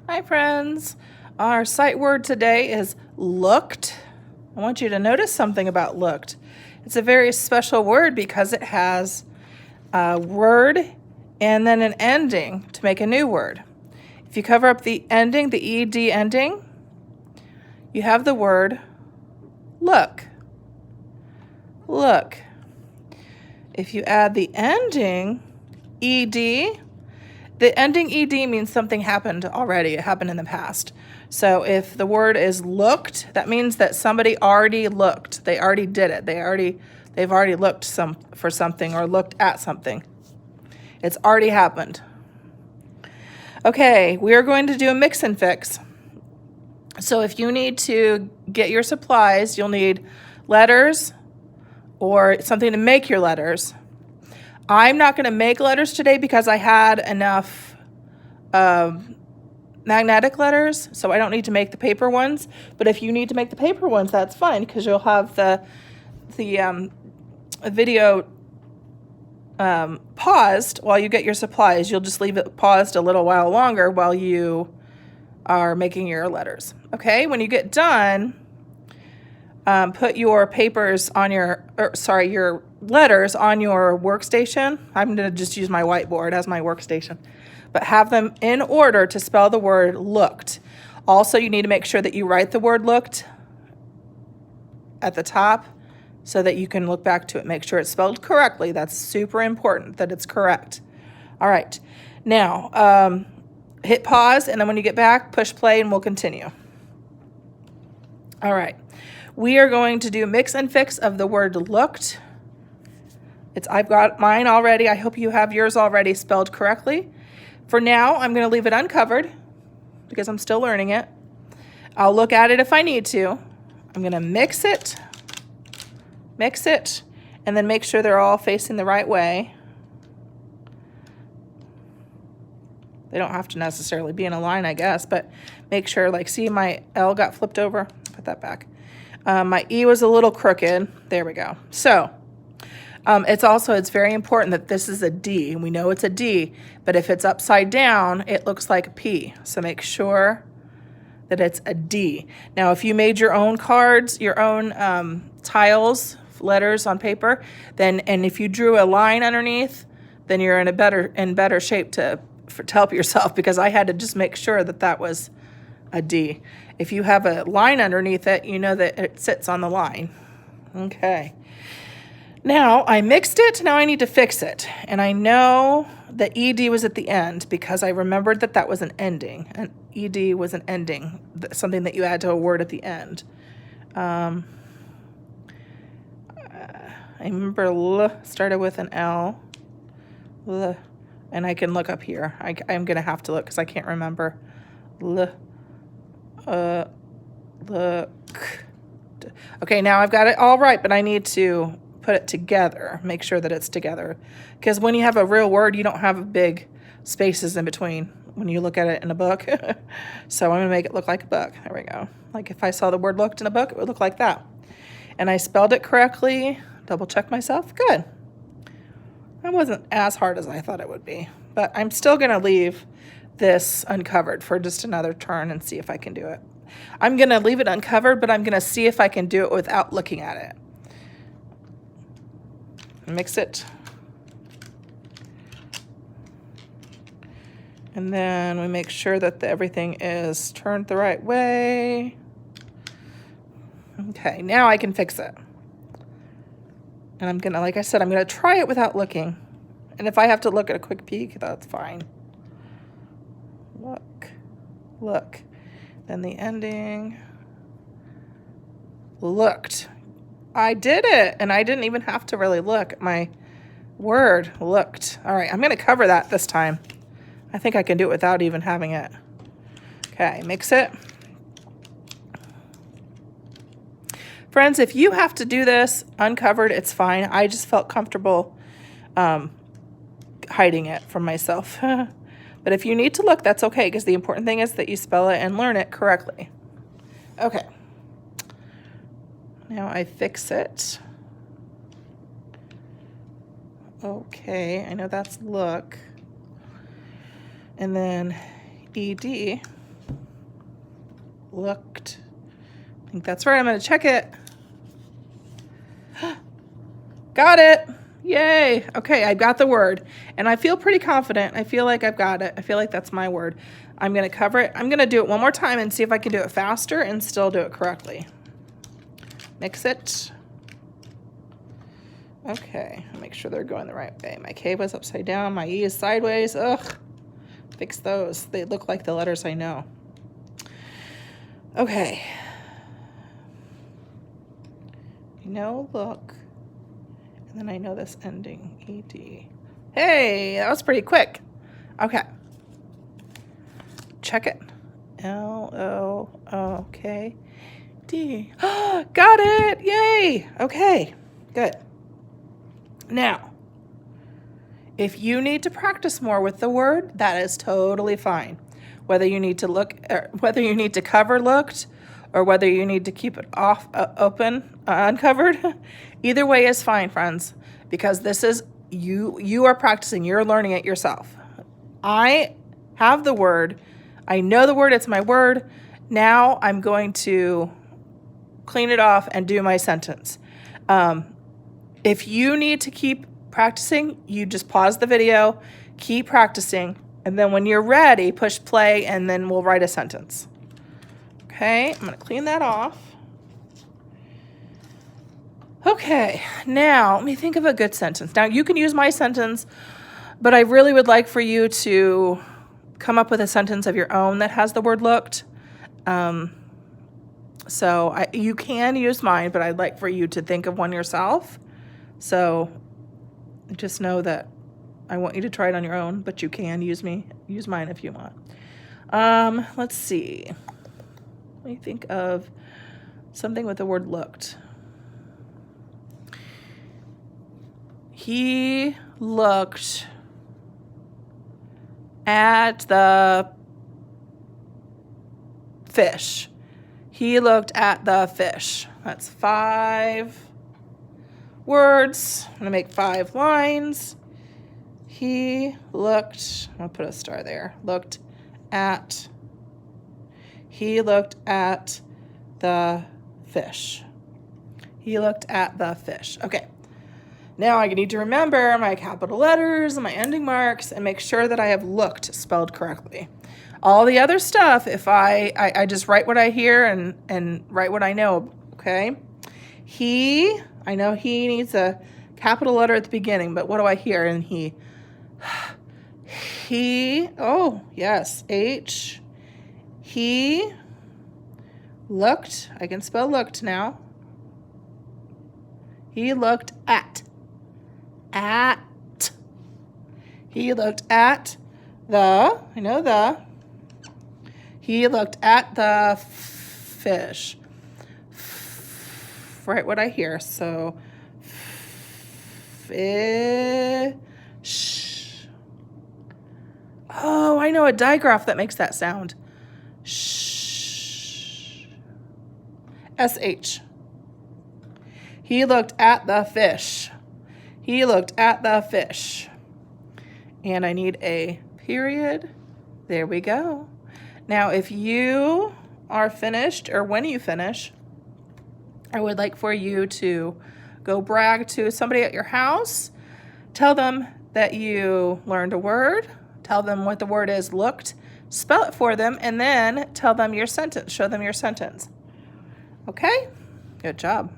Hi friends, our sight word today is looked. I want you to notice something about looked. It's a very special word because it has a word and then an ending to make a new word. If you cover up the ending, the ED ending, you have the word look. Look. If you add the ending ED, the ending ED means something happened already. It happened in the past. So if the word is looked, that means that somebody already looked. They already did it. They've already looked for something or looked at something. It's already happened. Okay, we are going to do a mix and fix. So if you need to get your supplies, you'll need letters or something to make your letters. I'm not going to make letters today because I had enough magnetic letters, so I don't need to make the paper ones. But if you need to make the paper ones, that's fine because you'll have the video paused while you get your supplies. You'll just leave it paused a little while longer while you are making your letters. Okay, when you get done, put your papers on your letters on your workstation. I'm going to just use my whiteboard as my workstation, but have them in order to spell the word looked. Also, you need to make sure that you write the word looked at the top so that you can look back to it. Make sure it's spelled correctly. That's super important that it's correct. All right, now hit pause, and then when you get back, push play and we'll continue. All right. We are going to do mix and fix of the word looked. I've got mine already. I hope you have yours already spelled correctly. For now, I'm going to leave it uncovered because I'm still learning it. I'll look at it if I need to. I'm going to mix it, and then make sure they're all facing the right way. They don't have to necessarily be in a line, I guess, but make sure, like, see my L got flipped over? Put that back. My E was a little crooked. There we go. So it's very important that this is a D. We know it's a D, but if it's upside down, it looks like a P. So make sure that it's a D. Now, if you made your own cards, your own tiles, letters on paper, and if you drew a line underneath, then you're in better shape to help yourself, because I had to just make sure that that was a D. If you have a line underneath it, you know that it sits on the line. Okay. Now I mixed it. Now I need to fix it. And I know the ED was at the end because I remembered that that was an ending. An ED was an ending, something that you add to a word at the end. I remember L started with an L. L, and I can look up here. I'm going to have to look because I can't remember. Look. Okay, now I've got it all right, but I need to put it together, make sure that it's together. Because when you have a real word, you don't have big spaces in between when you look at it in a book. So I'm going to make it look like a book. There we go. Like if I saw the word looked in a book, it would look like that. And I spelled it correctly. Double check myself. Good. That wasn't as hard as I thought it would be. But I'm still going to leave this uncovered for just another turn and see if I can do it. I'm going to leave it uncovered, but I'm going to see if I can do it without looking at it. Mix it. And then we make sure that everything is turned the right way. Okay, now I can fix it. And I'm going to, like I said, I'm going to try it without looking. And if I have to look at a quick peek, that's fine. Look. Then the ending. Looked. I did it, and I didn't even have to really look. My word looked. All right, I'm going to cover that this time. I think I can do it without even having it. Okay, mix it. Friends, if you have to do this uncovered, it's fine. I just felt comfortable hiding it from myself. But if you need to look, that's okay, because the important thing is that you spell it and learn it correctly. Okay. Now I fix it. Okay, I know that's look. And then ED. Looked. I think that's right. I'm going to check it. Got it. Yay. Okay, I got the word. And I feel pretty confident. I feel like I've got it. I feel like that's my word. I'm going to cover it. I'm going to do it one more time and see if I can do it faster and still do it correctly. Mix it. Okay, make sure they're going the right way. My K was upside down. My E is sideways. Ugh. Fix those. They look like the letters I know. Okay. You know, look. And then I know this ending, ED. Hey, that was pretty quick. Okay. Check it. L-O-O-K-D. Got it! Yay! Okay, good. Now, if you need to practice more with the word, that is totally fine. Whether you need to look, or whether you need to cover looked, or whether you need to keep it off, uncovered, either way is fine, friends, because this is, you are practicing, you're learning it yourself. I have the word, I know the word, it's my word. Now I'm going to clean it off and do my sentence. If you need to keep practicing, you just pause the video, keep practicing, and then when you're ready, push play, and then we'll write a sentence. Okay, I'm gonna clean that off. Okay, now let me think of a good sentence. Now you can use my sentence, but I really would like for you to come up with a sentence of your own that has the word looked. You can use mine, but I'd like for you to think of one yourself. So just know that I want you to try it on your own, but you can use mine if you want. Let's see. Let me think of something with the word looked. He looked at the fish. He looked at the fish. That's 5 words. I'm gonna make 5 lines. He looked, I'll put a star there, looked at, he looked at the fish. He looked at the fish. Okay, now I need to remember my capital letters and my ending marks and make sure that I have looked spelled correctly. All the other stuff, if I just write what I hear and write what I know, okay? He, I know he needs a capital letter at the beginning, but what do I hear in he? He, oh, yes, H. He looked, I can spell looked now. He looked at. He looked at the, I know the. He looked at the fish. Right, what I hear, so fish. Oh, I know a digraph that makes that sound. Sh. SH. He looked at the fish. He looked at the fish. And I need a period. There we go. Now, if you are finished, or when you finish, I would like for you to go brag to somebody at your house. Tell them that you learned a word. Tell them what the word is, looked. Spell it for them, and then tell them your sentence. Show them your sentence. Okay? Good job.